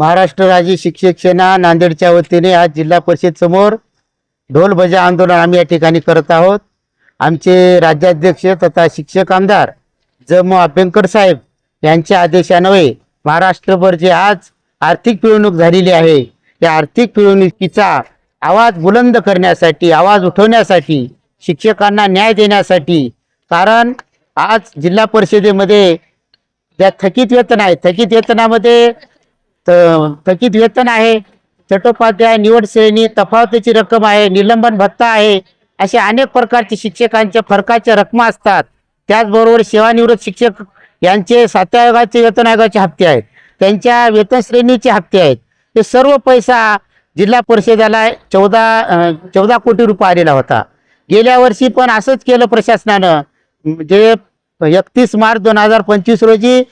महाराष्ट्र राज्य शिक्षक सेना नांदेडच्या वतीने आज जिल्हा परिषद समोर ढोल बजा आंदोलन आम्ही या ठिकाणी करत आहोत। आमचे राज्याध्यक्ष तथा शिक्षक आमदार जम अभ्यंकर साहेब यांच्या आदेशान्वये महाराष्ट्रभर जे आज आर्थिक पिळवणूक झालेली आहे या आर्थिक पिळवणुकीचा आवाज बुलंद करण्यासाठी, आवाज उठवण्यासाठी, शिक्षकांना न्याय देण्यासाठी, कारण आज जिल्हा परिषदेमध्ये ज्या थकीत वेतन आहे, थकीत वेतनामध्ये थकीत वेतन आहे, चट्टोपाध्याय निवड श्रेणी तफावतीची रक्कम आहे, निलंबन भत्ता आहे, असे अनेक प्रकारचे शिक्षकांच्या फरकाच्या रकमा असतात। त्याचबरोबर सेवानिवृत्त शिक्षक यांचे 7 आयोगाचे वेतन आयोगाचे हप्ते आहेत, त्यांच्या वेतन श्रेणीचे हप्ते आहेत। हे सर्व पैसा जिल्हा परिषदेला 14 कोटी रुपये आलेला होता। गेल्या वर्षी पण असंच केलं प्रशासनानं, म्हणजे 31 मार्च 2025 रोजी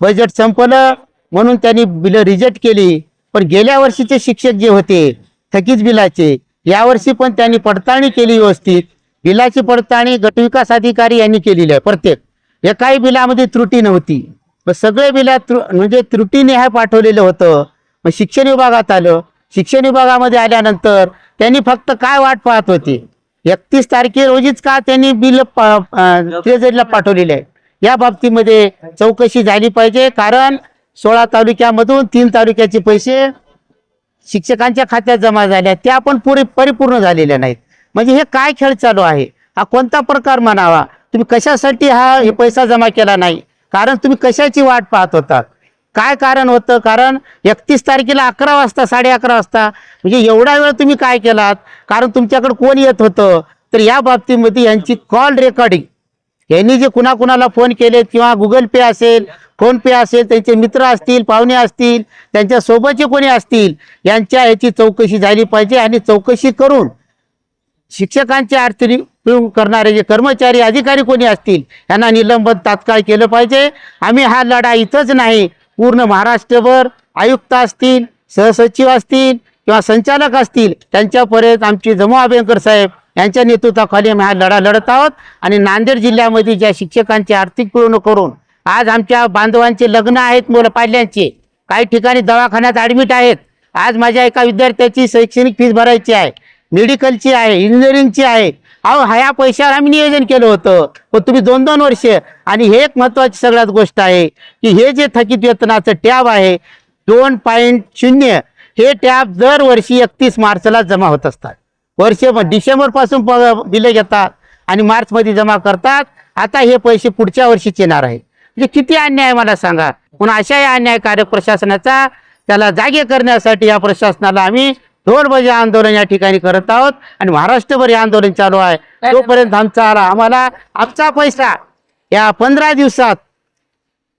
बजेट संपलं म्हणून त्यांनी बिल रिजेक्ट केली। पण गेल्या वर्षीचे शिक्षक जे होते थकीत बिलाचे, यावर्षी पण त्यांनी पडताळणी केली व्यवस्थित। बिलाची पडताळणी गटविकास अधिकारी यांनी केलेली आहे। प्रत्येक एकाही बिलामध्ये त्रुटी नव्हती, पण सगळे बिलात म्हणजे त्रुटीने हे पाठवलेलं होतं। मग शिक्षण विभागात आलं, शिक्षण विभागामध्ये आल्यानंतर त्यांनी फक्त काय वाट पाहत होते, 31 तारखे रोजीच का त्यांनी बिल ट्रेझरीला पाठवलेले आहे। या बाबतीमध्ये चौकशी झाली पाहिजे, कारण 16 तालुक्यामधून 3 तालुक्याचे पैसे शिक्षकांच्या खात्यात जमा झाले, त्या पण परिपूर्ण झालेल्या नाहीत। म्हणजे हे काय खेळ चालू आहे, हा कोणता प्रकार म्हणावा? तुम्ही कशासाठी हे पैसा जमा केला नाही, कारण तुम्ही कशाची वाट पाहत होता? काय कारण होतं? कारण 31 तारखेला 11 वाजता 11:30 वाजता, म्हणजे एवढा वेळ तुम्ही काय केलात? कारण तुमच्याकडे कोण येत होतं? तर या बाबतीमध्ये यांची कॉल रेकॉर्डिंग, यांनी जे कुणाकुणाला फोन केलेत किंवा गुगल पे असेल, फोन पे असेल, त्यांचे मित्र असतील, पाहुणे असतील, त्यांच्या सोबतचे कोणी असतील, यांच्या याची चौकशी झाली पाहिजे। आणि चौकशी करून शिक्षकांचे आर्थिक पिळवणूक करणारे जे कर्मचारी अधिकारी कोणी असतील यांना निलंबन तात्काळ केलं पाहिजे। आम्ही हा लढा इथंच नाही, पूर्ण महाराष्ट्रभर आयुक्त असतील, सहसचिव असतील किंवा संचालक असतील, त्यांच्यापर्यंत आमचे जम अभ्यंकर साहेब यांच्या नेतृत्वाखाली आम्ही हा लढा लढत आहोत। आणि नांदेड जिल्ह्यामध्ये ज्या शिक्षकांची आर्थिक पिळवणूक करून आज आमच्या बांधवांचे लग्न आहेत, मुलं पाल्यांचे, काही ठिकाणी दवाखान्यात ॲडमिट आहेत, आज माझ्या एका विद्यार्थ्याची शैक्षणिक फीस भरायची आहे, मेडिकलची आहे, इंजिनिअरिंगची आहे। अहो ह्या पैशावर आम्ही नियोजन केलं होतं, पण तुम्ही 2-2 वर्ष। आणि हे एक महत्त्वाची सगळ्यात गोष्ट आहे की हे जे थकीत वेतनाचं टॅब आहे 2.0, हे टॅब दरवर्षी 31 मार्चला जमा होत असतात। डिसेंबर पासून बिले घेतात आणि मार्चमध्ये जमा करतात। आता हे पैसे पुढच्या वर्षीच येणार आहेत, म्हणजे किती अन्याय मला सांगा। म्हणून अशा या अन्यायकारक प्रशासनाचा त्याला जागे करण्यासाठी या प्रशासनाला आम्ही ढोल बजा आंदोलन या ठिकाणी करत आहोत। आणि महाराष्ट्रभर हे आंदोलन चालू आहे, तोपर्यंत आम्हाला आमचा पैसा या 15 दिवसात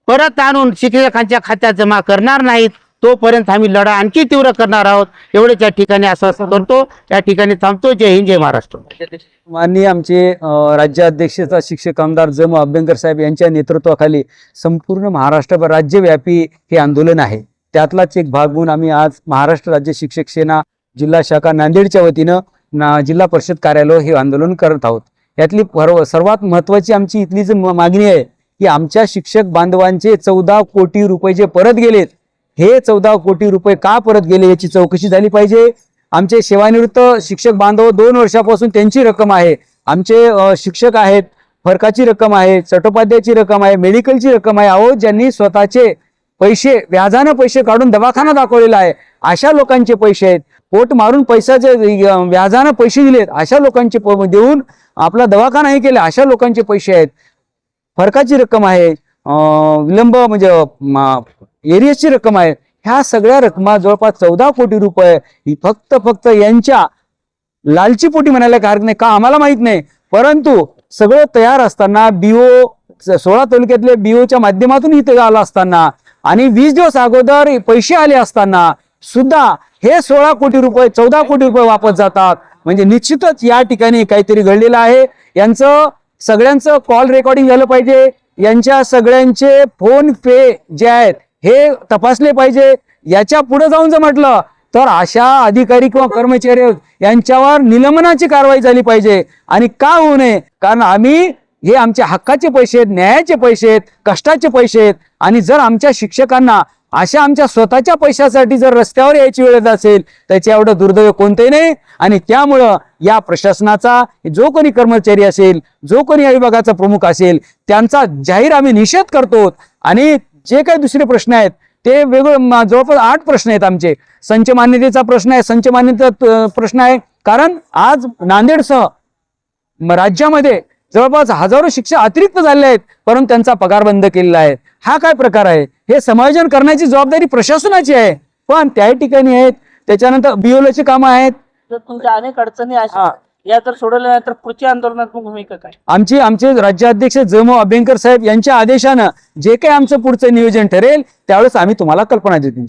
परत आणून शिक्षकांच्या खात्यात जमा करणार नाहीत, तोपर्यंत आम्ही लढा आणखी तीव्र करणार आहोत। एवढेच या ठिकाणी आश्वासन करतो, या ठिकाणी थांबतो। जय हिंद, जय महाराष्ट्र। माननीय आमचे राज्याध्यक्षता शिक्षक आमदार जम अभ्यंकर साहेब यांच्या नेतृत्वाखाली संपूर्ण महाराष्ट्रभर राज्यव्यापी हे आंदोलन आहे। त्यातलाच एक भाग म्हणून आम्ही आज महाराष्ट्र राज्य शिक्षक सेना जिल्हा शाखा नांदेडच्या वतीनं जिल्हा परिषद कार्यालय हे आंदोलन करत आहोत। यातली सर्वात महत्त्वाची आमची इथली जी मागणी आहे की आमच्या शिक्षक बांधवांचे 14 कोटी रुपये जे परत गेलेत, हे 14 कोटी रुपये का परत गेले याची चौकशी झाली पाहिजे। आमचे सेवानिवृत्त शिक्षक बांधव 2 वर्षापासून त्यांची रक्कम आहे, आमचे शिक्षक आहेत, फरकाची रक्कम आहे, चट्टोपाध्यायाची रक्कम आहे, मेडिकलची रक्कम आहे। अहो ज्यांनी स्वतःचे पैसे व्याजानं पैसे काढून दवाखाना दाखवलेला आहे, अशा लोकांचे पैसे आहेत। पोट मारून पैशाचे व्याजानं पैसे दिलेत, अशा लोकांचे देऊन आपला दवाखानाही केला, अशा लोकांचे पैसे आहेत। फरकाची रक्कम आहे, विलंब म्हणजे एरियसची रक्कम आहे, ह्या सगळ्या रकमा जवळपास 14 कोटी रुपये ही फक्त यांच्या लालची पोटी म्हणायला काय हरकत नाही का आम्हाला माहित नाही, परंतु सगळं तयार असताना BO 16 तालुक्यातले BOच्या माध्यमातून इथे आला असताना आणि 20 दिवस अगोदर पैसे आले असताना सुद्धा हे 16 कोटी रुपये 14 कोटी रुपये वापस जातात। म्हणजे निश्चितच या ठिकाणी काहीतरी घडलेलं आहे। यांचं सगळ्यांचं कॉल रेकॉर्डिंग झालं पाहिजे, यांच्या सगळ्यांचे फोन पे जे आहेत हे तपासले पाहिजे। याच्या पुढे जाऊन जर म्हटलं तर अशा अधिकारी किंवा कर्मचारी यांच्यावर निलंबनाची कारवाई झाली पाहिजे। आणि का होऊ नये, कारण आम्ही हे आमच्या हक्काचे पैसे आहेत, न्यायाचे पैसे आहेत, कष्टाचे पैसे आहेत। आणि जर आमच्या शिक्षकांना अशा आमच्या स्वतःच्या पैशासाठी जर रस्त्यावर यायची वेळ येत असेल त्याच्या एवढं दुर्दैव कोणतेही नाही. आणि त्यामुळं या प्रशासनाचा जो कोणी कर्मचारी असेल, जो कोणी या विभागाचा प्रमुख असेल, त्यांचा जाहीर आम्ही निषेध करतो. आणि जे काही दुसरे प्रश्न आहेत ते वेगवेगळे जवळपास 8 प्रश्न आहेत आमचे. संच मान्यतेचा प्रश्न आहे, संच मान्यतेचा प्रश्न आहे, कारण आज नांदेडसह राज्यामध्ये जवळपास हजारो शिक्षक अतिरिक्त झालेले आहेत, परंतु त्यांचा पगार बंद केलेला आहे. हा काय प्रकार आहे? हे समायोजन करण्याची जबाबदारी प्रशासनाची आहे, पण त्याही ठिकाणी आहेत. त्याच्यानंतर बिओलोची कामं आहेत. तर तुमच्या अनेक अडचणी अशा या जर सोडवल्या नाही तर पुढच्या आंदोलनात्मक भूमिका काय? आमचे राज्याध्यक्ष जमो अभ्यंकर साहेब यांच्या आदेशानं जे काही आमचं पुढचं नियोजन ठरेल त्यावेळेस आम्ही तुम्हाला कल्पना देऊ.